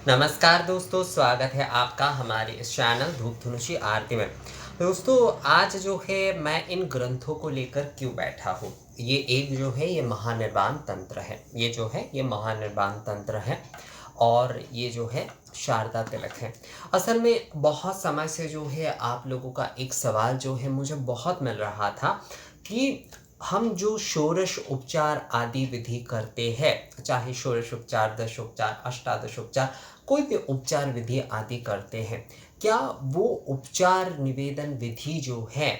नमस्कार दोस्तों, स्वागत है आपका हमारे इस चैनल धूप धनुषी आरती में। दोस्तों, आज जो है मैं इन ग्रंथों को लेकर क्यों बैठा हूँ। ये एक जो है ये महानिर्वाण तंत्र है। ये महानिर्वाण तंत्र है और ये जो है शारदा तिलक है। असल में बहुत समय से जो है आप लोगों का एक सवाल जो है मुझे बहुत मिल रहा था कि हम जो षोडश उपचार आदि विधि करते हैं, चाहे षोडश उपचार, दश उपचार, अष्टादश उपचार, कोई भी उपचार विधि आदि करते हैं, क्या वो उपचार निवेदन विधि जो है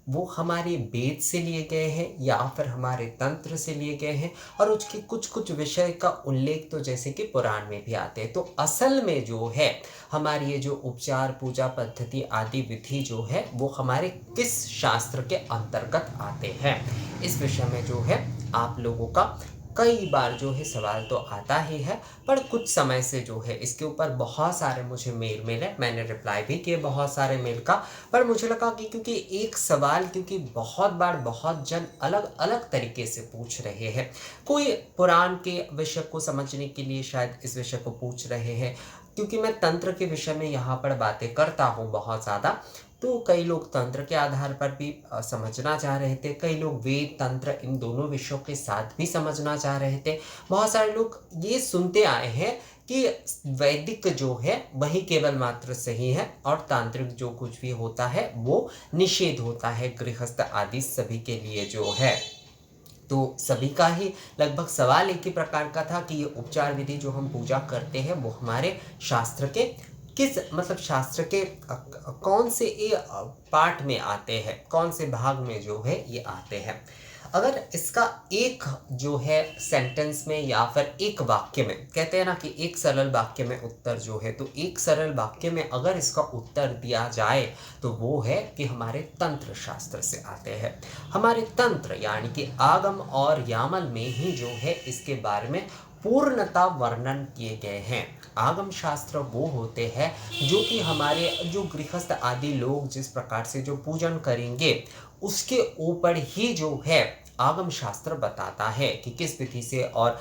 वो हमारे वेद से लिए गए हैं या फिर हमारे तंत्र से लिए गए हैं। और उसके कुछ कुछ विषय का उल्लेख तो जैसे कि पुराण में भी आते हैं। तो असल में जो है हमारी ये जो उपचार पूजा पद्धति आदि विधि जो है वो हमारे किस शास्त्र के अंतर्गत आते हैं, इस विषय में जो है आप लोगों का कई बार जो है सवाल तो आता ही है। पर कुछ समय से जो है इसके ऊपर बहुत सारे मुझे मेल मिले, मैंने रिप्लाई भी किए बहुत सारे मेल का। पर मुझे लगा कि क्योंकि एक सवाल, क्योंकि बहुत बार बहुत जन अलग अलग तरीके से पूछ रहे हैं, कोई पुराण के विषय को समझने के लिए शायद इस विषय को पूछ रहे हैं, क्योंकि मैं तंत्र के विषय में यहाँ पर बातें करता हूँ बहुत ज़्यादा। तो कई लोग तंत्र के आधार पर भी समझना चाह रहे थे, कई लोग वेद तंत्र इन दोनों विषयों के साथ भी समझना चाह रहे थे। बहुत सारे लोग ये सुनते आए हैं कि वैदिक जो है वही केवल मात्र सही है और तांत्रिक जो कुछ भी होता है वो निषेध होता है, गृहस्थ आदि सभी के लिए जो है। तो सभी का ही लगभग सवाल एक ही प्रकार का था कि ये उपचार विधि जो हम पूजा करते हैं वो हमारे शास्त्र के किस, मतलब शास्त्र के कौन से ये पार्ट में आते हैं, कौन से भाग में जो है ये आते हैं। अगर इसका एक जो है सेंटेंस में या फिर एक वाक्य में, कहते हैं ना कि एक सरल वाक्य में उत्तर जो है, तो एक सरल वाक्य में अगर इसका उत्तर दिया जाए तो वो है कि हमारे तंत्र शास्त्र से आते हैं। हमारे तंत्र यानी कि आगम और यामल में ही जो है इसके बारे में पूर्णता वर्णन किए गए हैं। आगम शास्त्र वो होते हैं जो कि हमारे जो गृहस्थ आदि लोग जिस प्रकार से जो पूजन करेंगे उसके ऊपर ही जो है आगम शास्त्र बताता है कि किस विधि से और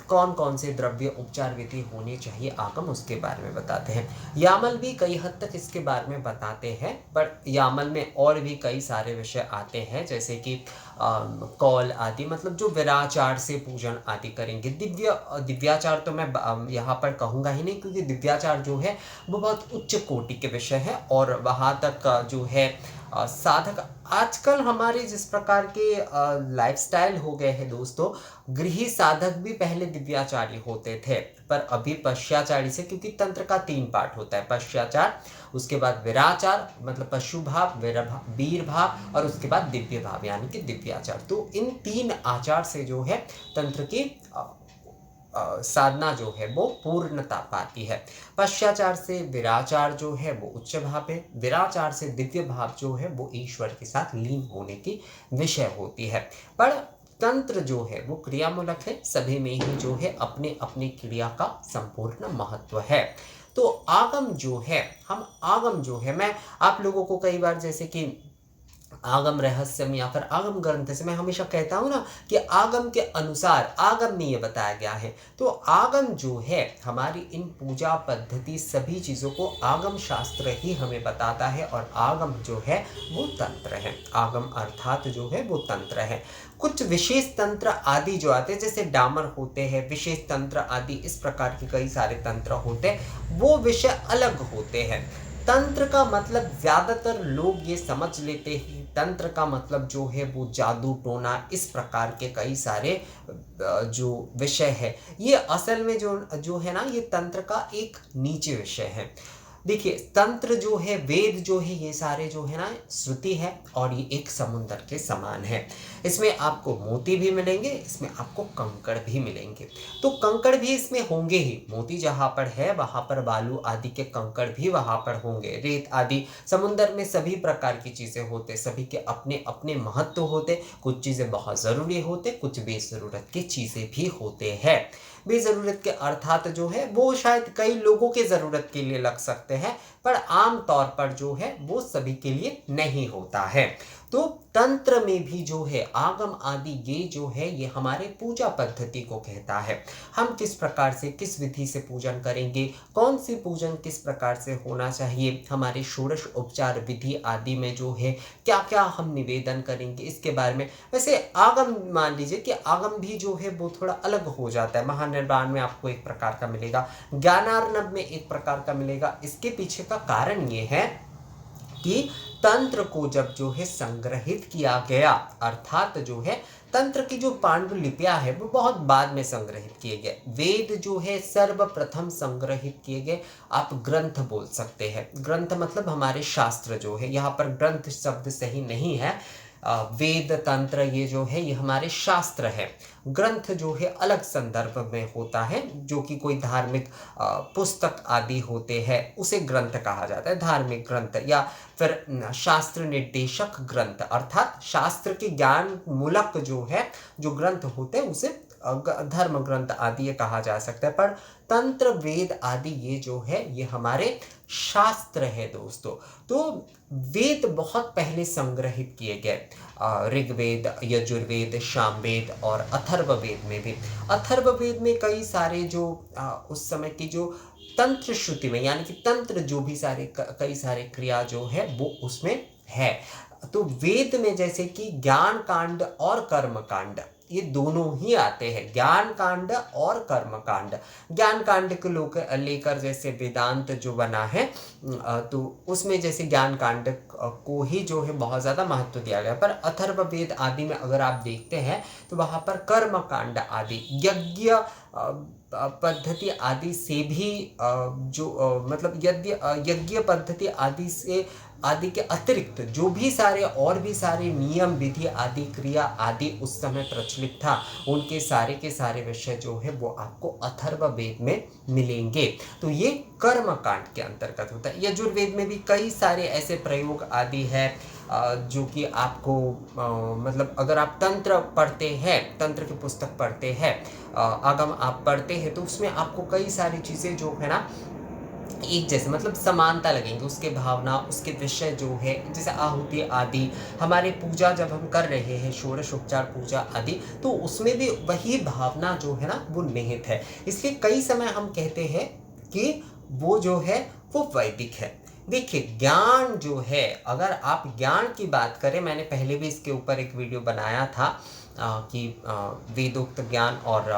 कौन कौन से द्रव्य उपचार विधि होनी चाहिए, आगम उसके बारे में बताते हैं। यामल भी कई हद तक इसके बारे में बताते हैं, पर यामल में और भी कई सारे विषय आते हैं, जैसे कि कौल आदि, मतलब जो विराचार से पूजन आदि करेंगे। दिव्याचार तो मैं यहाँ पर कहूँगा ही नहीं, क्योंकि दिव्याचार जो है वो बहुत उच्च कोटि के विषय है और वहाँ तक जो है साधक आजकल हमारे जिस प्रकार के लाइफस्टाइल हो गए हैं दोस्तों, गृही साधक भी पहले दिव्याचारी होते थे, पर अभी पश्चाचारी से, क्योंकि तंत्र का 3 पार्ट होता है, पश्चाचार, उसके बाद विराचार मतलब पशु भाव, वीर भाव, और उसके बाद दिव्य भाव यानी कि दिव्याचार। तो इन 3 आचार से जो है तंत्र की साधना जो है वो पूर्णता पाती है। पश्चाचार से विराचार जो है वो उच्च भाव है, विराचार से दिव्य भाव जो है वो ईश्वर के साथ लीन होने की विषय होती है। पर तंत्र जो है वो क्रियामूलक है, सभी में ही जो है अपने अपने क्रिया का संपूर्ण महत्व है। तो आगम जो है, हम आगम जो है, मैं आप लोगों को कई बार जैसे कि आगम रहस्य में या फिर आगम ग्रंथ से मैं हमेशा कहता हूँ ना कि आगम के अनुसार आगम में ये बताया गया है। तो आगम जो है हमारी इन पूजा पद्धति सभी चीज़ों को आगम शास्त्र ही हमें बताता है, और आगम जो है वो तंत्र है। आगम अर्थात जो है वो तंत्र है। कुछ विशेष तंत्र आदि जो आते हैं, जैसे डामर होते हैं, विशेष तंत्र आदि, इस प्रकार के कई सारे तंत्र होते हैं, वो विषय अलग होते हैं। तंत्र का मतलब ज्यादातर लोग ये समझ लेते हैं, तंत्र का मतलब जो है वो जादू टोना, इस प्रकार के कई सारे जो विषय है, ये असल में जो है ना, ये तंत्र का एक नीचे विषय है। देखिए, तंत्र जो है, वेद जो है, ये सारे जो है ना श्रुति है, और ये एक समुद्र के समान है। इसमें आपको मोती भी मिलेंगे, इसमें आपको कंकड़ भी मिलेंगे। तो कंकड़ भी इसमें होंगे ही, मोती जहाँ पर है वहाँ पर बालू आदि के कंकड़ भी वहाँ पर होंगे, रेत आदि। समुद्र में सभी प्रकार की चीज़ें होते, सभी के अपने अपने महत्व होते। कुछ चीज़ें बहुत ज़रूरी होते, कुछ बेज़रूरत की चीज़ें भी होते हैं। बेज़रूरत के अर्थात जो है वो शायद कई लोगों के ज़रूरत के लिए लग सकते हैं, पर आम तौर पर जो है वो सभी के लिए नहीं होता है। तो तंत्र में भी जो है आगम आदि ये जो है ये हमारे पूजा पद्धति को कहता है। हम किस प्रकार से किस विधि से पूजन करेंगे, कौन सी पूजन किस प्रकार से होना चाहिए, हमारे षोडश उपचार विधि आदि में जो है क्या क्या हम निवेदन करेंगे, इसके बारे में। वैसे आगम मान लीजिए कि आगम भी जो है वो थोड़ा अलग हो जाता है। महानिर्वाण में आपको एक प्रकार का मिलेगा, ज्ञानार्णव में एक प्रकार का मिलेगा। इसके पीछे का कारण ये है कि तंत्र को जब जो है संग्रहित किया गया, अर्थात जो है तंत्र की जो पांडुलिपियां है वो बहुत बाद में संग्रहित किए गए। वेद जो है सर्वप्रथम संग्रहित किए गए। आप ग्रंथ बोल सकते हैं, ग्रंथ मतलब हमारे शास्त्र जो है, यहाँ पर ग्रंथ शब्द सही नहीं है। वेद तंत्र ये जो है ये हमारे शास्त्र है। ग्रंथ जो है अलग संदर्भ में होता है, जो कि कोई धार्मिक पुस्तक आदि होते हैं उसे ग्रंथ कहा जाता है। धार्मिक ग्रंथ या फिर शास्त्र निर्देशक ग्रंथ, अर्थात शास्त्र के ज्ञान मूलक जो है जो ग्रंथ होते हैं उसे धर्म ग्रंथ आदि ये कहा जा सकता है। पर तंत्र वेद आदि ये जो है ये हमारे शास्त्र है दोस्तों। तो वेद बहुत पहले संग्रहित किए गए, ऋग्वेद, यजुर्वेद, सामवेद और अथर्ववेद में भी। अथर्ववेद में कई सारे जो उस समय की जो तंत्र श्रुति में, यानी कि तंत्र जो भी सारे कई सारे क्रिया जो है वो उसमें है। तो वेद में जैसे कि ज्ञान कांड और कर्म कांड ये दोनों ही आते हैं, ज्ञान कांड और कर्म कांड। ज्ञान कांड को लेकर जैसे वेदांत जो बना है तो उसमें जैसे ज्ञान कांड को ही जो है बहुत ज़्यादा महत्व दिया गया। पर अथर्ववेद आदि में अगर आप देखते हैं तो वहाँ पर कर्म कांड आदि, यज्ञ पद्धति आदि से भी मतलब यज्ञ पद्धति आदि से आदि के अतिरिक्त जो भी सारे और भी सारे नियम विधि आदि क्रिया आदि उस समय प्रचलित था, उनके सारे के सारे विषय जो है वो आपको अथर्ववेद में मिलेंगे। तो ये कर्म कांड के अंतर्गत होता है। यजुर्वेद में भी कई सारे ऐसे प्रयोग आदि है जो कि आपको मतलब अगर आप तंत्र पढ़ते हैं, तंत्र की पुस्तक पढ़ते हैं, आगम आप पढ़ते हैं तो उसमें आपको कई सारी चीज़ें जो है ना एक जैसे मतलब समानता लगेंगे। उसके भावना, उसके विषय जो है जैसे आहुति आदि, हमारे पूजा जब हम कर रहे हैं षोडश उपचार पूजा आदि, तो उसमें भी वही भावना जो है ना वो निहित है। इसलिए कई समय हम कहते हैं कि वो जो है वो वैदिक है। देखिए ज्ञान जो है, अगर आप ज्ञान की बात करें, मैंने पहले भी इसके ऊपर एक वीडियो बनाया था कि वेदोक्त ज्ञान और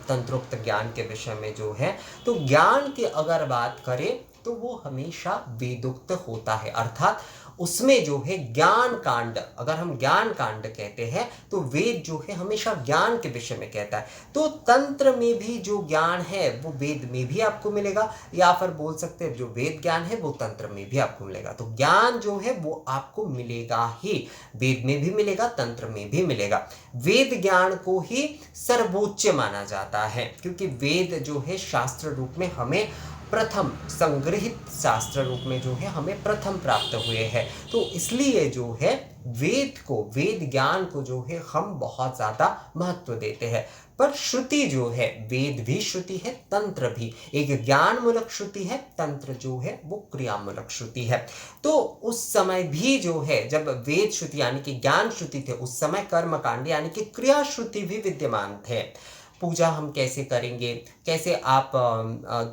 तंत्रोक्त ज्ञान के विषय में जो है, तो ज्ञान की अगर बात करें तो वो हमेशा वेदोक्त होता है। अर्थात उसमें जो है ज्ञान कांड, अगर हम ज्ञान कांड कहते हैं तो वेद जो है हमेशा ज्ञान के विषय में कहता है। तो तंत्र में भी जो ज्ञान है वो वेद में भी आपको मिलेगा, या फिर बोल सकते हैं जो वेद ज्ञान है वो तंत्र में भी आपको मिलेगा। तो ज्ञान जो है वो आपको मिलेगा ही, वेद में भी मिलेगा, तंत्र में भी मिलेगा। वेद ज्ञान को ही सर्वोच्च माना जाता है, क्योंकि वेद जो है शास्त्र रूप में हमें प्रथम संग्रहित शास्त्र रूप में जो है हमें प्रथम प्राप्त हुए हैं। तो इसलिए जो है वेद को, वेद ज्ञान को जो है हम बहुत ज़्यादा महत्व देते हैं। पर श्रुति जो है, वेद भी श्रुति है, तंत्र भी एक ज्ञान मूलक श्रुति है, तंत्र जो है वो क्रियामूलक श्रुति है। तो उस समय भी जो है जब वेद श्रुति यानी कि ज्ञान श्रुति थे, उस समय कर्म कांड यानी कि क्रिया श्रुति भी विद्यमान थे। पूजा हम कैसे करेंगे, कैसे आप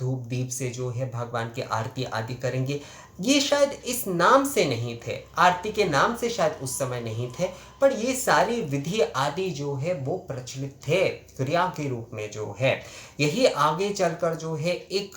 धूप दीप से जो है भगवान की आरती आदि करेंगे, ये शायद इस नाम से नहीं थे, आरती के नाम से शायद उस समय नहीं थे, पर ये सारी विधि आदि जो है वो प्रचलित थे क्रिया के रूप में जो है। यही आगे चलकर जो है एक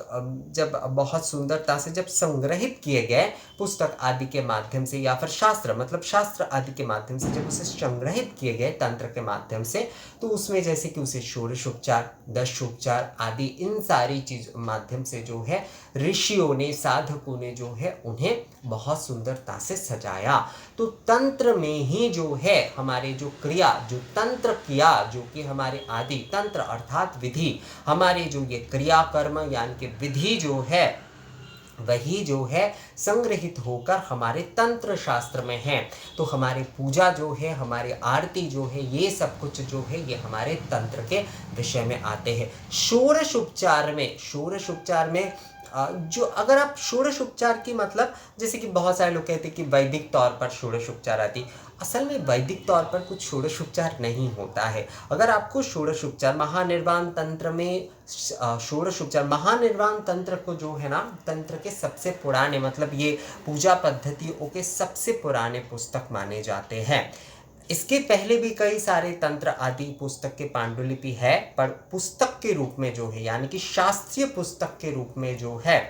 जब बहुत सुंदरता से जब संग्रहित किए गए पुस्तक आदि के माध्यम से, या फिर शास्त्र मतलब शास्त्र आदि के माध्यम से जब उसे संग्रहित किए गए तंत्र के माध्यम से, तो उसमें जैसे कि उसे षोडशोपचार, दशोपचार आदि इन सारी चीज माध्यम से जो है ऋषियों ने, साधकों ने जो है उन्हें बहुत सुंदरता से सजाया। तो तंत्र में ही जो है हमारे जो क्रिया, जो तंत्र क्रिया, जो कि हमारे आदि तंत्र अर्थात विधि, हमारे जो ये क्रिया कर्म यानी कि विधि जो है वही जो है संग्रहित होकर हमारे तंत्र शास्त्र में है। तो हमारे पूजा जो है, हमारी आरती जो है, ये सब कुछ जो है ये हमारे तंत्र के विषय में आते हैं। षोडश उपचार में जो अगर आप षोडश उपचार की मतलब जैसे कि बहुत सारे लोग कहते हैं कि वैदिक तौर पर षोडश उपचार आदि, असल में वैदिक तौर पर कुछ षोडश उपचार नहीं होता है। अगर आपको षोडश उपचार महानिर्वाण तंत्र में षोडश उपचार महानिर्वाण तंत्र को जो है ना, तंत्र के सबसे पुराने मतलब ये पूजा पद्धतियों के सबसे पुराने पुस्तक माने जाते हैं। इसके पहले भी कई सारे तंत्र आदि पुस्तक के पांडुलिपि है, पर पुस्तक के रूप में जो है यानी कि शास्त्रीय पुस्तक के रूप में जो है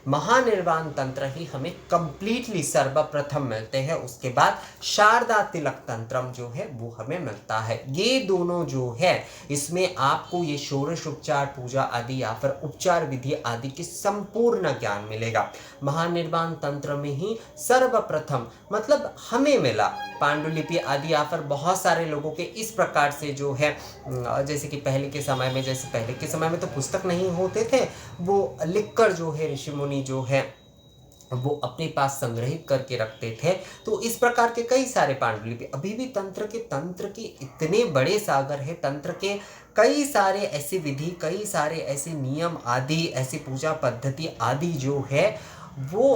महानिर्वाण तंत्र ही हमें कंप्लीटली सर्वप्रथम मिलते हैं। उसके बाद शारदा तिलक तंत्रम जो है वो हमें मिलता है। ये दोनों जो है इसमें आपको ये षोडश उपचार पूजा आदि या फिर उपचार विधि आदि की संपूर्ण ज्ञान मिलेगा। महानिर्वाण तंत्र में ही सर्वप्रथम मतलब हमें मिला। पांडुलिपि आदि या फिर बहुत सारे लोगों के इस प्रकार से जो है जैसे कि पहले के समय में तो पुस्तक नहीं होते थे, वो लिखकर जो है ऋषि मुनि जो है वो अपने पास संग्रहित करके रखते थे। तो इस प्रकार के कई सारे पांडुलिपि अभी भी तंत्र के इतने बड़े सागर है। तंत्र के कई सारे ऐसे विधि, कई सारे ऐसे नियम आदि, ऐसी पूजा पद्धति आदि जो है वो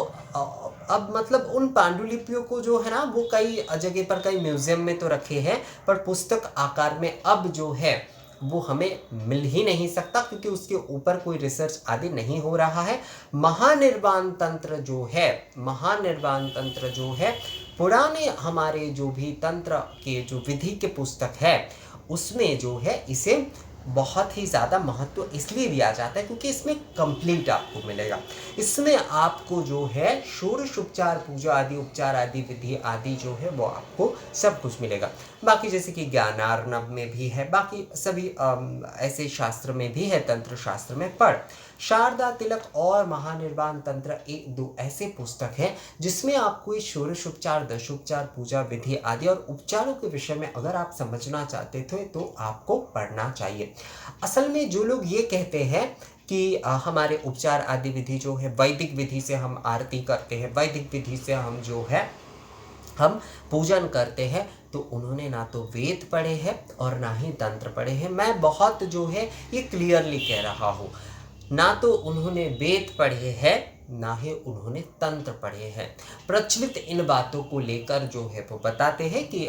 अब मतलब उन पांडुलिपियों को जो है ना वो कई जगह पर कई म्यूजियम में तो रखे हैं, पर पुस्तक आकार में अब जो है वो हमें मिल ही नहीं सकता, क्योंकि उसके ऊपर कोई रिसर्च आदि नहीं हो रहा है। महानिर्वाण तंत्र जो है पुराने हमारे जो भी तंत्र के जो विधि के पुस्तक है उसमें जो है इसे बहुत ही ज़्यादा महत्व इसलिए दिया जाता है क्योंकि इसमें कंप्लीट आपको मिलेगा। इसमें आपको जो है षोडश उपचार पूजा आदि उपचार आदि विधि आदि जो है वो आपको सब कुछ मिलेगा। बाकी जैसे कि ज्ञानार्णव में भी है, बाकी सभी ऐसे शास्त्र में भी है, तंत्र शास्त्र में। पर शारदा तिलक और महानिर्वाण तंत्र एक दो ऐसे पुस्तक हैं जिसमें आपको ये षोडश उपचार, दशोपचार, पूजा विधि आदि और उपचारों के विषय में अगर आप समझना चाहते थे तो आपको पढ़ना चाहिए। असल में जो लोग ये कहते हैं कि हमारे उपचार आदि विधि जो है वैदिक विधि से हम आरती करते हैं, वैदिक विधि से हम जो है हम पूजन करते हैं, तो उन्होंने ना तो वेद पढ़े हैं और ना ही तंत्र पढ़े हैं। मैं बहुत जो है ये क्लियरली कह रहा हूँ, ना तो उन्होंने वेद पढ़े हैं ना ही उन्होंने तंत्र पढ़े हैं। प्रचलित इन बातों को लेकर जो है वो बताते हैं कि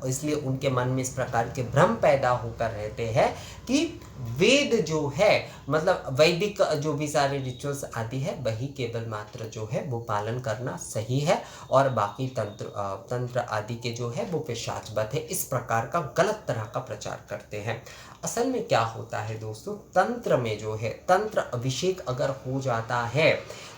इसलिए उनके मन में इस प्रकार के भ्रम पैदा होकर रहते हैं कि वेद जो है मतलब वैदिक जो भी सारे रिचुअल्स आदि है वही केवल मात्र जो है वो पालन करना सही है और बाकी तंत्र आदि के जो है वो पिशाचवत है। इस प्रकार का गलत तरह का प्रचार करते हैं। असल में क्या होता है दोस्तों, तंत्र में जो है तंत्र अभिषेक अगर हो जाता है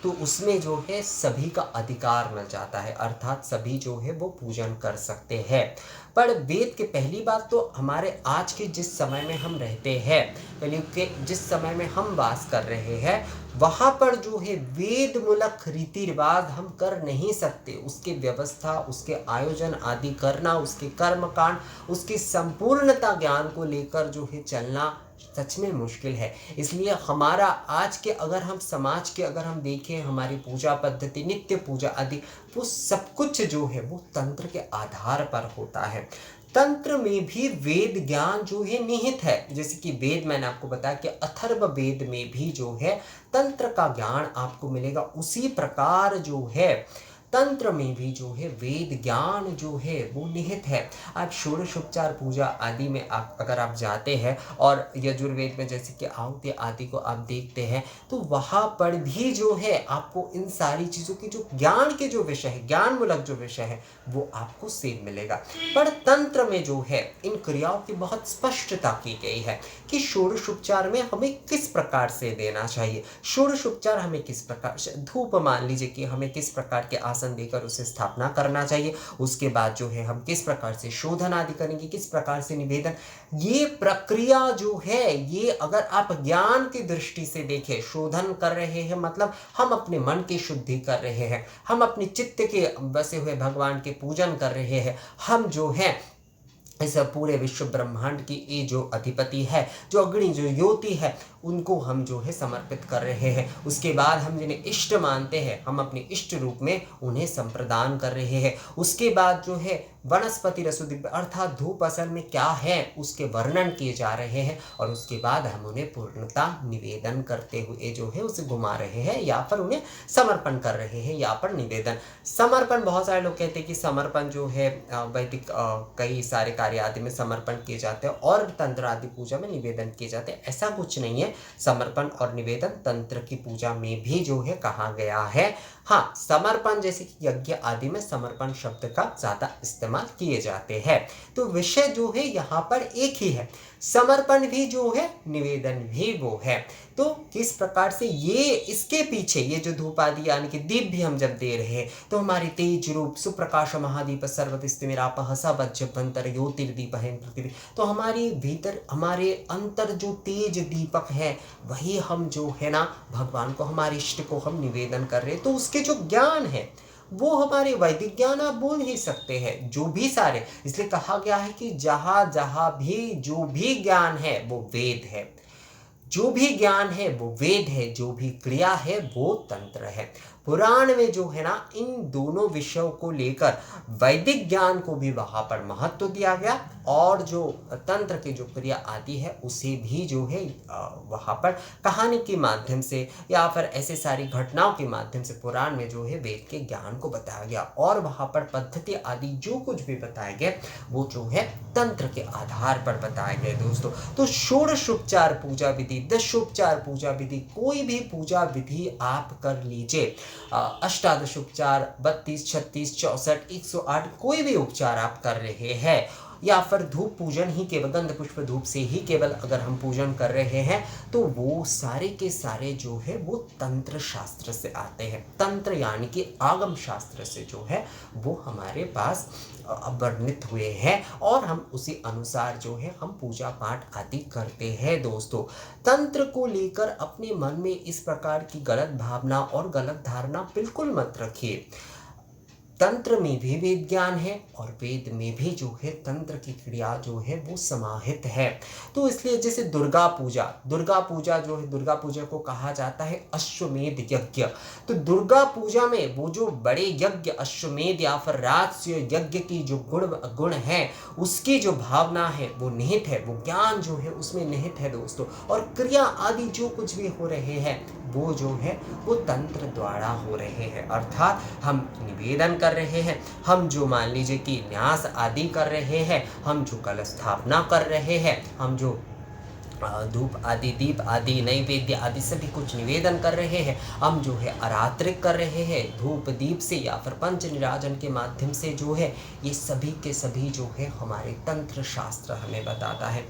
तो उसमें जो है सभी का अधिकार मिल जाता है, अर्थात सभी जो है वो पूजन कर सकते हैं। पर वेद के पहली बात तो हमारे आज के जिस समय में हम रहते हैं, कलयुग के जिस समय में हम वास कर रहे हैं, वहाँ पर जो है वेद मूलक रीति रिवाज हम कर नहीं सकते। उसके व्यवस्था, उसके आयोजन आदि करना, उसके कर्मकांड, उसकी संपूर्णता ज्ञान को लेकर जो है चलना सच में मुश्किल है। इसलिए हमारा आज के अगर हम समाज के अगर हम देखें, हमारी पूजा पद्धति, नित्य पूजा आदि, वो सब कुछ जो है वो तंत्र के आधार पर होता है। तंत्र में भी वेद ज्ञान जो है निहित है। जैसे कि वेद मैंने आपको बताया कि अथर्व वेद में भी जो है तंत्र का ज्ञान आपको मिलेगा, उसी प्रकार जो है तंत्र में भी जो है वेद ज्ञान जो है वो निहित है। आप षोडशोपचार पूजा आदि में अगर आप जाते हैं और यजुर्वेद में जैसे कि आहुति आदि को आप देखते हैं तो वहाँ पर भी जो है आपको इन सारी चीज़ों की जो ज्ञान के जो विषय है, ज्ञान मूलक जो विषय है वो आपको सेम मिलेगा। पर तंत्र में जो है इन क्रियाओं की बहुत स्पष्टता की गई है कि षोडशोपचार में हमें किस प्रकार से देना चाहिए, षोडशोपचार हमें किस प्रकार से, धूप मान लीजिए कि हमें किस प्रकार के आसन देकर उसे स्थापना करना चाहिए, उसके बाद जो है हम किस प्रकार से शोधन आदि करेंगे, किस प्रकार से निवेदन, ये प्रक्रिया जो है ये अगर आप ज्ञान की दृष्टि से देखें, शोधन कर रहे हैं मतलब हम अपने मन की शुद्धि कर रहे हैं, हम अपने चित्त के बसे हुए भगवान के पूजन कर रहे हैं, हम जो है इस पूरे विश्व ब्रह्मांड की ये जो अधिपति है, जो अग्नि, जो ज्योति है, उनको हम जो है समर्पित कर रहे हैं। उसके बाद हम जिन्हें इष्ट मानते हैं हम अपने इष्ट रूप में उन्हें संप्रदान कर रहे हैं। उसके बाद जो है वनस्पति रसोदिव्य अर्थात धूप असल में क्या है उसके वर्णन किए जा रहे हैं और उसके बाद हम उन्हें पूर्णता निवेदन करते हुए जो है उसे घुमा रहे हैं या पर उन्हें समर्पण कर रहे हैं या पर निवेदन। समर्पण, बहुत सारे लोग कहते हैं कि समर्पण जो है वैदिक कई सारे कार्य आदि में समर्पण किए जाते हैं और तंत्र आदि पूजा में निवेदन किए जाते हैं। ऐसा कुछ नहीं है, समर्पण और निवेदन तंत्र की पूजा में भी जो है कहा गया है। हाँ, समर्पण जैसे कि यज्ञ आदि में समर्पण शब्द का ज्यादा इस्तेमाल किए जाते हैं। तो विषय जो है यहाँ पर एक ही है, समर्पण भी जो है निवेदन भी वो है। तो किस प्रकार से ये इसके पीछे ये जो धूप आदि यानी कि दीप भी हम जब दे रहे हैं तो हमारी तेज रूप सुप्रकाश महादीप सर्वतिस्तिमिरापः सवज्जभंतर ज्योतिर्दीप है पृथ्वी, तो हमारी भीतर हमारे अंतर जो तेज दीपक है वही हम जो है ना भगवान को हमारे इष्ट को हम निवेदन कर रहे हैं। तो उसके जो ज्ञान है वो हमारे वैदिक ज्ञान आप बोल ही सकते हैं, जो भी सारे, इसलिए कहा गया है कि जहां जहां भी जो भी ज्ञान है वो वेद है, जो भी ज्ञान है वो वेद है, जो भी क्रिया है वो तंत्र है। पुराण में जो है ना इन दोनों विषयों को लेकर वैदिक ज्ञान को भी वहां पर महत्व दिया गया और जो तंत्र की जो क्रिया आदि है उसे भी जो है वहां पर कहानी के माध्यम से या फिर ऐसे सारी घटनाओं के माध्यम से पुराण में जो है वेद के ज्ञान को बताया गया और वहां पर पद्धति आदि जो कुछ भी बताए गए वो जो है तंत्र के आधार पर बताए गए दोस्तों। तो षोडशोपचार पूजा विधि, दशोपचार पूजा विधि, कोई भी पूजा विधि आप कर लीजिए, अष्टादश उपचार, 32, 36, 64, 108, कोई भी उपचार आप कर रहे हैं या फिर धूप पूजन ही केवल गंध पुष्प धूप से ही केवल अगर हम पूजन कर रहे हैं तो वो सारे के सारे जो है वो तंत्र शास्त्र से आते हैं। तंत्र यानी कि आगम शास्त्र से जो है वो हमारे पास वर्णित हुए हैं और हम उसी अनुसार जो है हम पूजा पाठ आदि करते हैं दोस्तों। तंत्र को लेकर अपने मन में इस प्रकार की गलत भावना और गलत धारणा बिल्कुल मत रखिए। तंत्र में भी वेद ज्ञान है और वेद में भी जो है तंत्र की क्रिया जो है वो समाहित है। तो इसलिए जैसे दुर्गा पूजा जो है, दुर्गा पूजा को कहा जाता है अश्वमेध यज्ञ। तो दुर्गा पूजा में वो जो बड़े यज्ञ अश्वमेध या फिर राजस्व यज्ञ की जो गुण है उसकी जो भावना है वो निहित है, वो ज्ञान जो है उसमें निहित है दोस्तों। और क्रिया आदि जो कुछ भी हो रहे हैं वो जो है वो तंत्र द्वारा हो रहे हैं, अर्थात हम निवेदन कर रहे हैं, हम जो मान लीजिए कि न्यास आदि कर रहे हैं, हम जो कलश स्थापना कर रहे हैं, हम जो धूप आदि दीप आदि नैवेद्य आदि सभी कुछ निवेदन कर रहे हैं, हम जो है आरात्रिक कर रहे हैं धूप दीप से या फिर पंच निराजन के माध्यम से जो है, ये सभी के सभी जो है हमारे तंत्र शास्त्र हमें बताता है।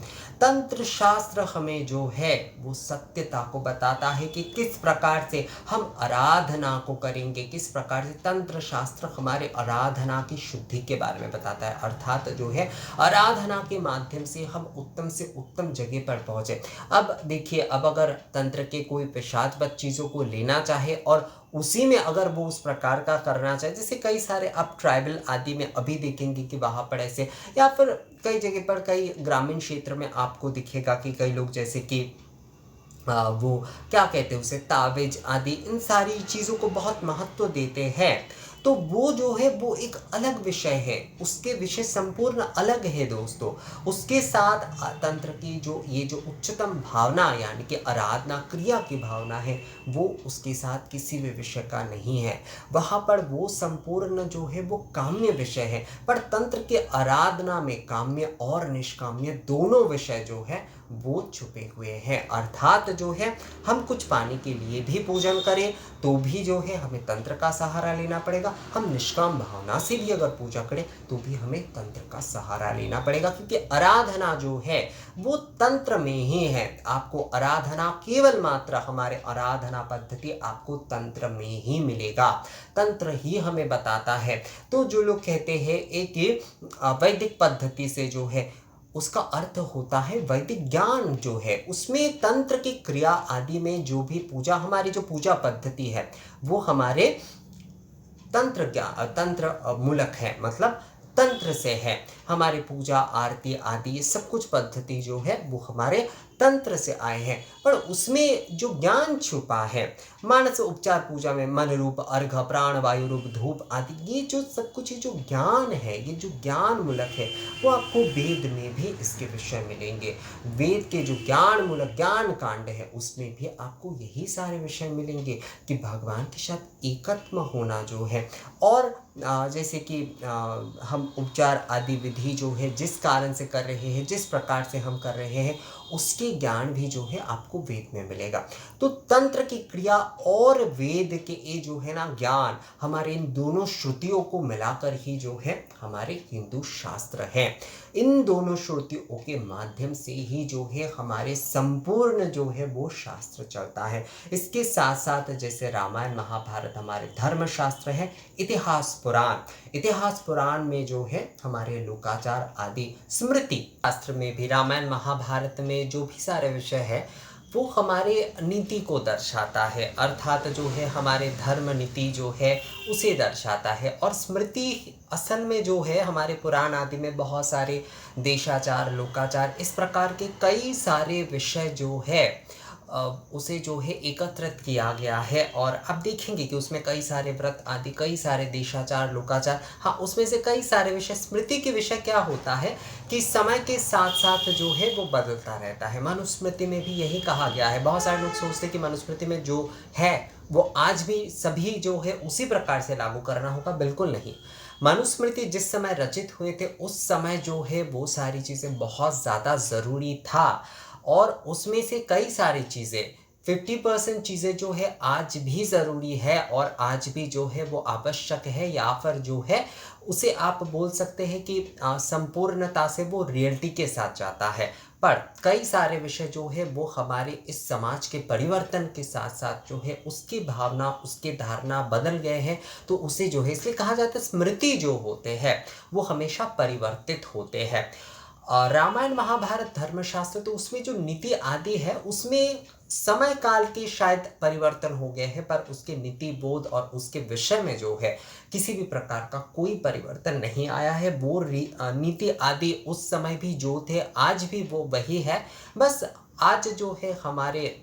तंत्र शास्त्र हमें जो है वो सत्यता को बताता है कि किस प्रकार से हम आराधना को करेंगे, किस प्रकार से तंत्र शास्त्र हमारे आराधना की शुद्धि के बारे में बताता है, अर्थात जो है आराधना के माध्यम से हम उत्तम से उत्तम जगह पर पहुंचे। अब देखिए, अब अगर तंत्र के कोई पिशाचवत चीज़ों को लेना चाहे और उसी में अगर वो उस प्रकार का करना चाहे, जैसे कई सारे आप ट्राइबल आदि में अभी देखेंगे कि वहाँ पर ऐसे, या फिर कई जगह पर कई ग्रामीण क्षेत्र में आपको दिखेगा कि कई लोग जैसे कि वो क्या कहते हैं उसे ताबीज आदि इन सारी चीज़ों को बहुत महत्व देते हैं। तो वो जो है वो एक अलग विषय है, उसके विषय संपूर्ण अलग है दोस्तों। उसके साथ तंत्र की जो ये जो उच्चतम भावना यानी कि आराधना क्रिया की भावना है वो उसके साथ किसी भी विषय का नहीं है। वहाँ पर वो संपूर्ण जो है वो काम्य विषय है, पर तंत्र के आराधना में काम्य और निष्काम्य दोनों विषय जो है वो छुपे हुए हैं। अर्थात जो है हम कुछ पाने के लिए भी पूजन करें तो भी जो है हमें तंत्र का सहारा लेना पड़ेगा, हम निष्काम भावना से भी अगर पूजा करें तो भी हमें तंत्र का सहारा लेना पड़ेगा, क्योंकि आराधना जो है वो तंत्र में ही है। आपको आराधना केवल मात्र हमारे आराधना पद्धति आपको तंत्र में ही मिलेगा, तंत्र ही हमें बताता है। तो जो लोग कहते हैं एक वैदिक पद्धति से जो है उसका अर्थ होता है वैदिक ज्ञान जो है उसमें तंत्र की क्रिया आदि में जो भी पूजा हमारी जो पूजा पद्धति है वो हमारे तंत्र मूलक है, मतलब तंत्र से है। हमारी पूजा आरती आदि ये सब कुछ पद्धति जो है वो हमारे तंत्र से आए हैं, पर उसमें जो ज्ञान छुपा है, मानस उपचार पूजा में मन रूप अर्घ प्राण वायु रूप धूप आदि, ये जो सब कुछ ये जो ज्ञान है, ये जो ज्ञान मूलक है, वो आपको वेद में भी इसके विषय मिलेंगे। वेद के जो ज्ञान मूलक ज्ञान कांड है उसमें भी आपको यही सारे विषय मिलेंगे कि भगवान के साथ एकत्व होना जो है, और जैसे कि हम उपचार आदि विधि जो है जिस कारण से कर रहे हैं, जिस प्रकार से हम कर रहे हैं, उसके ज्ञान भी जो है आपको वेद में मिलेगा। तो तंत्र की क्रिया और वेद के ये जो है ना ज्ञान, हमारे इन दोनों श्रुतियों को मिलाकर ही जो है हमारे हिंदू शास्त्र है। इन दोनों श्रुतियों के माध्यम से ही जो है हमारे संपूर्ण जो है वो शास्त्र चलता है। इसके साथ साथ जैसे रामायण महाभारत हमारे धर्मशास्त्र है, इतिहास पुराण में जो है हमारे लोकाचार आदि, स्मृति शास्त्र में भी रामायण महाभारत में जो भी सारे विषय है वो हमारे नीति को दर्शाता है, अर्थात जो है हमारे धर्म नीति जो है उसे दर्शाता है। और स्मृति असल में जो है हमारे पुराण आदि में बहुत सारे देशाचार लोकाचार इस प्रकार के कई सारे विषय जो है उसे जो है एकत्रित किया गया है। और आप देखेंगे कि उसमें कई सारे व्रत आदि, कई सारे देशाचार लोकाचार, हाँ उसमें से कई सारे विषय, स्मृति के विषय क्या होता है कि समय के साथ साथ जो है वो बदलता रहता है। मनुस्मृति में भी यही कहा गया है। बहुत सारे लोग सोचते हैं कि मनुस्मृति में जो है वो आज भी सभी जो है उसी प्रकार से लागू करना होगा, बिल्कुल नहीं। मनुस्मृति जिस समय रचित हुए थे उस समय जो है वो सारी चीज़ें बहुत ज़्यादा ज़रूरी था, और उसमें से कई सारी चीज़ें 50% चीज़ें जो है आज भी ज़रूरी है और आज भी जो है वो आवश्यक है, या फिर जो है उसे आप बोल सकते हैं कि संपूर्णता से वो रियलिटी के साथ जाता है। पर कई सारे विषय जो है वो हमारे इस समाज के परिवर्तन के साथ साथ जो है उसकी भावना, उसके धारणा बदल गए हैं, तो उसे जो है इसलिए कहा जाता है स्मृति जो होते हैं वो हमेशा परिवर्तित होते हैं। रामायण महाभारत धर्मशास्त्र, तो उसमें जो नीति आदि है उसमें समय काल के शायद परिवर्तन हो गए हैं, पर उसके नीति बोध और उसके विषय में जो है किसी भी प्रकार का कोई परिवर्तन नहीं आया है। वो नीति आदि उस समय भी जो थे आज भी वो वही है, बस आज जो है हमारे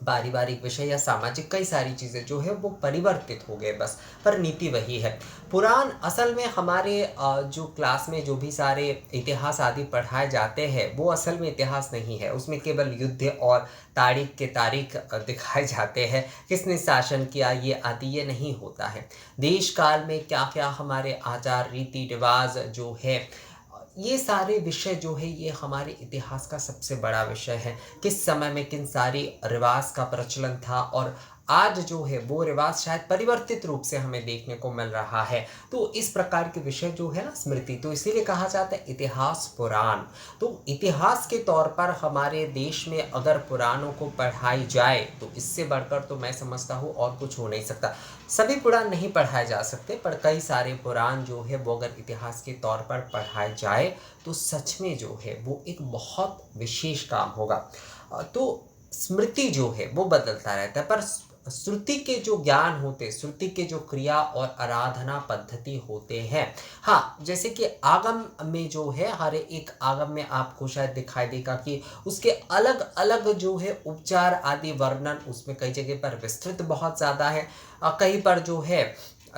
पारिवारिक विषय या सामाजिक कई सारी चीज़ें जो है वो परिवर्तित हो गए बस, पर नीति वही है। पुराण असल में हमारे जो क्लास में जो भी सारे इतिहास आदि पढ़ाए जाते हैं वो असल में इतिहास नहीं है, उसमें केवल युद्ध और तारीख दिखाए जाते हैं, किसने शासन किया ये आदि, ये नहीं होता है। देश काल में क्या क्या हमारे आचार रीति रिवाज जो है, ये सारे विषय जो है ये हमारे इतिहास का सबसे बड़ा विषय है। किस समय में किन सारी रिवाज का प्रचलन था और आज जो है वो रिवाज शायद परिवर्तित रूप से हमें देखने को मिल रहा है। तो इस प्रकार के विषय जो है ना स्मृति, तो इसीलिए कहा जाता है इतिहास पुराण। तो इतिहास के तौर पर हमारे देश में अगर पुराणों को पढ़ाई जाए तो इससे बढ़कर तो मैं समझता हूँ और कुछ हो नहीं सकता। सभी पुराण नहीं पढ़ाए जा सकते, पर कई सारे पुराण जो है वो अगर इतिहास के तौर पर पढ़ाए जाए तो सच में जो है वो एक बहुत विशेष काम होगा। तो स्मृति जो है वो बदलता रहता है, पर श्रुति के जो ज्ञान होते, श्रुति के जो क्रिया और आराधना पद्धति होते हैं, हाँ जैसे कि आगम में जो है हर एक आगम में आपको शायद दिखाई देगा कि उसके अलग अलग जो है उपचार आदि वर्णन उसमें कई जगह पर विस्तृत बहुत ज़्यादा है, कहीं पर जो है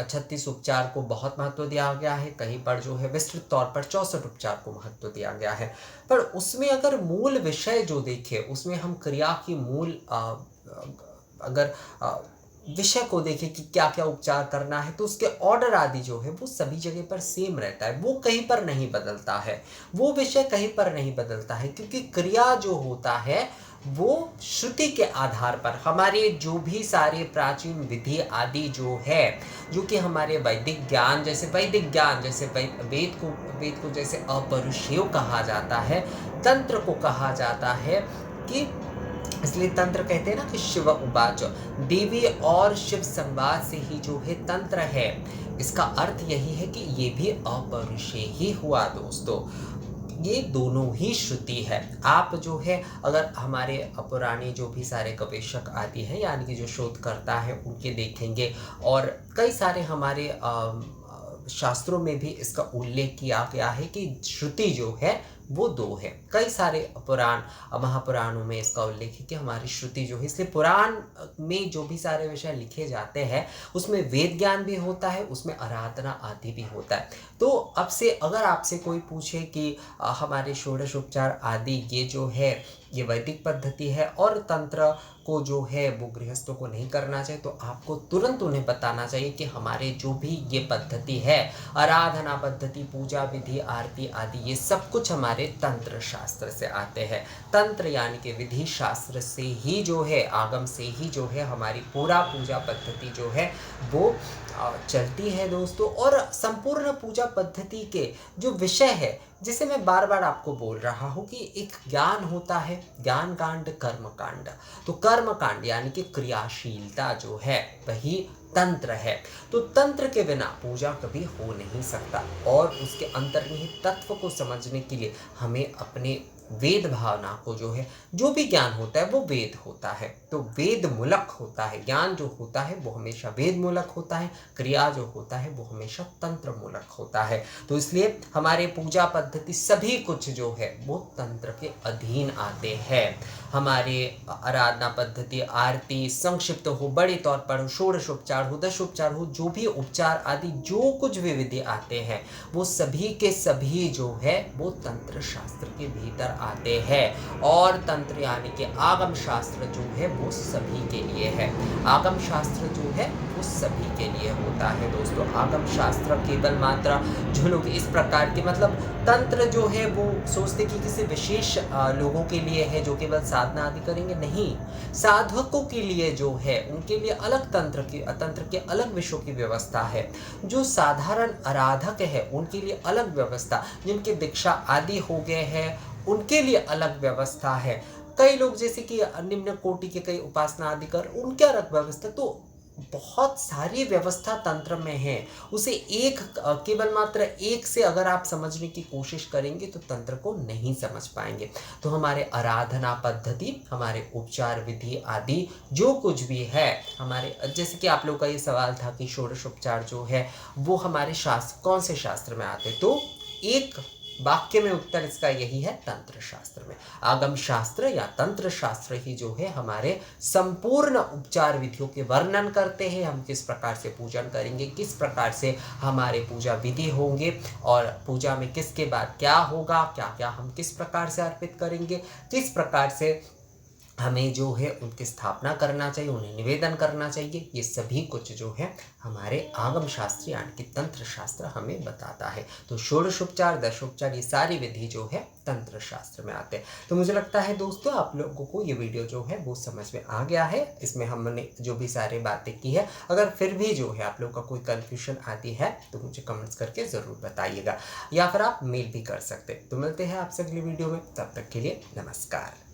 36 उपचार को बहुत महत्व दिया गया है, कहीं पर जो है विस्तृत तौर पर 64 उपचार को महत्व दिया गया है। पर उसमें अगर मूल विषय जो देखें, उसमें हम क्रिया की मूल अगर विषय को देखें कि क्या क्या उपचार करना है, तो उसके ऑर्डर आदि जो है वो सभी जगह पर सेम रहता है, वो कहीं पर नहीं बदलता है, वो विषय कहीं पर नहीं बदलता है, क्योंकि क्रिया जो होता है वो श्रुति के आधार पर हमारे जो भी सारे प्राचीन विधि आदि जो है, जो कि हमारे वैदिक ज्ञान जैसे वेद को जैसे अपरुषेय कहा जाता है, तंत्र को कहा जाता है कि इसलिए तंत्र कहते हैं ना कि शिव उवाच, देवी और शिव संवाद से ही जो है तंत्र है। इसका अर्थ यही है कि ये भी अपरुषेय ही हुआ दोस्तों, ये दोनों ही श्रुति है। आप जो है अगर हमारे पुराने जो भी सारे गवेषक आदि हैं, यानी कि जो शोधकर्ता है उनके देखेंगे, और कई सारे हमारे शास्त्रों में भी इसका उल्लेख किया गया है कि श्रुति जो है वो दो है। कई सारे पुराण महापुराणों में इसका उल्लेख है कि हमारी श्रुति जो है, इसलिए पुराण में जो भी सारे विषय लिखे जाते हैं उसमें वेद ज्ञान भी होता है, उसमें आराधना आदि भी होता है। तो अब से अगर आपसे कोई पूछे कि हमारे षोडशोपचार आदि ये जो है ये वैदिक पद्धति है और तंत्र को जो है वो गृहस्थों को नहीं करना चाहिए, तो आपको तुरंत उन्हें बताना चाहिए कि हमारे जो भी ये पद्धति है, आराधना पद्धति, पूजा विधि, आरती आदि, ये सब कुछ हमारे तंत्र शास्त्र से आते हैं। तंत्र यानी कि विधि शास्त्र से ही जो है, आगम से ही जो है हमारी पूरा पूजा पद्धति जो है वो चलती है दोस्तों। और संपूर्ण पूजा पद्धति के जो विषय है, जिसे मैं बार बार आपको बोल रहा हूँ कि एक ज्ञान होता है, ज्ञान कांड, कर्म कांड। तो कर्म कांड यानी कि क्रियाशीलता जो है वही तंत्र है। तो तंत्र के बिना पूजा कभी हो नहीं सकता, और उसके अंतर्निहित तत्व को समझने के लिए हमें अपने वेद भावना को जो है, जो भी ज्ञान होता है वो वेद होता है, तो वेद मूलक होता है। ज्ञान जो होता है वो हमेशा वेद मूलक होता है, क्रिया जो होता है वो हमेशा तंत्र मूलक होता है। तो इसलिए हमारे पूजा पद्धति सभी कुछ जो है वो तंत्र के अधीन आते हैं। हमारे आराधना पद्धति, आरती, संक्षिप्त हो, बड़े तौर पर हो, षोडशोपचार हो, दशोपचार हो, जो भी उपचार आदि जो कुछ भी विधि आते हैं वो सभी के सभी जो है वो तंत्र शास्त्र के भीतर आते हैं। और तंत्र यानी कि आगम शास्त्र जो है वो सभी के लिए है। आगम शास्त्र जो है वो सभी के लिए होता है दोस्तों। आगम शास्त्र केवल मात्र जो लोग इस प्रकार के, मतलब तंत्र जो है वो सोचते कि किसी विशेष लोगों के लिए है जो केवल साधना आदि करेंगे, नहीं। साधकों के लिए जो है उनके लिए अलग तंत्र के अलग विषयों की व्यवस्था है। जो साधारण आराधक है उनके लिए अलग व्यवस्था, जिनके दीक्षा आदि हो गए हैं उनके लिए अलग व्यवस्था है। कई लोग जैसे कि निम्न कोटि के कई उपासना आदि कर, उनके अलग व्यवस्था। तो बहुत सारी व्यवस्था तंत्र में है। उसे एक केवल मात्र एक से अगर आप समझने की कोशिश करेंगे तो तंत्र को नहीं समझ पाएंगे। तो हमारे आराधना पद्धति, हमारे उपचार विधि आदि जो कुछ भी है हमारे, जैसे कि आप लोग का ये सवाल था कि षोडशोपचार जो है वो हमारे शास्त्र कौन से शास्त्र में आते, तो एक वाक्य में उत्तर इसका यही है, तंत्र शास्त्र में। आगम शास्त्र या तंत्र शास्त्र ही जो है हमारे संपूर्ण उपचार विधियों के वर्णन करते हैं। हम किस प्रकार से पूजन करेंगे, किस प्रकार से हमारे पूजा विधि होंगे, और पूजा में किसके बाद क्या होगा, क्या क्या हम किस प्रकार से अर्पित करेंगे, किस प्रकार से हमें जो है उनकी स्थापना करना चाहिए, उन्हें निवेदन करना चाहिए, ये सभी कुछ जो है हमारे आगम शास्त्र यानी कि तंत्र शास्त्र हमें बताता है। तो षोडशोपचार, दशोपचार, ये सारी विधि जो है तंत्र शास्त्र में आते हैं। तो मुझे लगता है दोस्तों आप लोगों को ये वीडियो जो है वो समझ में आ गया है। इसमें हमने जो भी सारी बातें की है, अगर फिर भी जो है आप लोग का कोई कन्फ्यूजन आती है तो मुझे कमेंट्स करके ज़रूर बताइएगा, या फिर आप मेल भी कर सकते हैं। तो मिलते हैं आपसे अगली वीडियो में, तब तक के लिए नमस्कार।